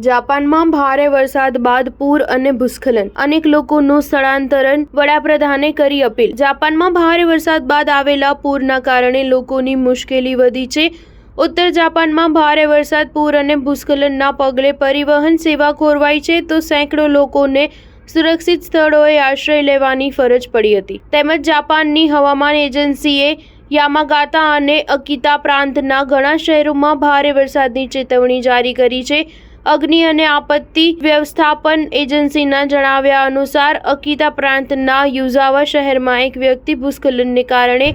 જાપાનમાં ભારે વરસાદ બાદ પૂર અને ભૂસ્ખલન, અનેક લોકોનું સ્થળાંતરણ, વડાપ્રધાને કરી અપીલ। જાપાનમાં ભારે વરસાદ બાદ આવેલા પૂરના કારણે લોકોની મુશ્કેલી વધી છે। ઉત્તર જાપાનમાં ભારે વરસાદ, પૂર અને ભૂસ્ખલનના પગલે પરિવહન સેવા ખોરવાઈ છે, તો સેંકડો લોકોને સુરક્ષિત સ્થળોએ આશ્રય લેવાની ફરજ પડી હતી। તેમજ જાપાનની હવામાન એજન્સીએ યામાગાતા અને અકીતા પ્રાંતના ઘણા શહેરોમાં ભારે વરસાદની ચેતવણી જારી કરી છે। અગ્નિ અને આપત્તિ વ્યવસ્થાપન એજન્સીના જણાવ્યા અનુસાર અકીતા પ્રાંતના યુઝાવા શહેરમાં એક વ્યક્તિ ભૂસ્ખલનને કારણે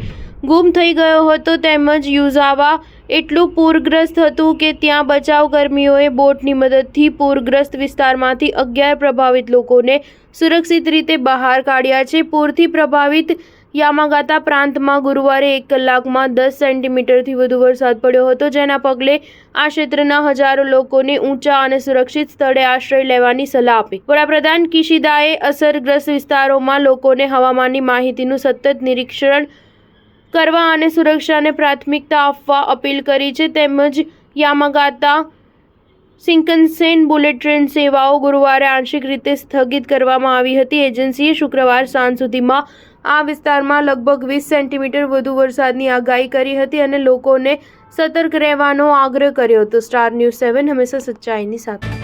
ગુમ થઈ ગયો હતો, તેમજ યુઝાવા એટલું પૂરગ્રસ્ત હતું કે ત્યાં બચાવ કર્મીઓએ બોટની મદદથી પૂરગ્રસ્ત વિસ્તારમાંથી 11 પ્રભાવિત લોકોને સુરક્ષિત રીતે બહાર કાઢ્યા છે। પૂરથી પ્રભાવિત યામાગાતા પ્રાંતમાં ગુરુવારે 1 કલાકમાં 10 સેન્ટીમીટરથી વધુ વરસાદ પડ્યો હતો, જેના પગલે આ ક્ષેત્રના હજારો લોકોને ઊંચા અને સુરક્ષિત સ્થળે આશ્રય લેવાની સલાહ આપી। વડાપ્રધાન કિશિદાએ અસરગ્રસ્ત વિસ્તારોમાં લોકોને હવામાનની માહિતીનું સતત નિરીક્ષણ કરવા અને સુરક્ષાને પ્રાથમિકતા આપવા અપીલ કરી છે। તેમજ યામાગાતા શિન્કનસેન બુલેટ ટ્રેન સેવાઓ ગુરુવારે આંશિક રીતે સ્થગિત કરવામાં આવી હતી। એજન્સીએ શુક્રવાર સાંજ સુધીમાં આ વિસ્તારમાં લગભગ 20 સેન્ટીમીટર વધુ વરસાદની આગાહી કરી હતી અને લોકોને સતર્ક રહેવાનો આગ્રહ કર્યો હતો। સ્ટાર ન્યૂઝ 7 હંમેશા સચ્ચાઈની સાથે।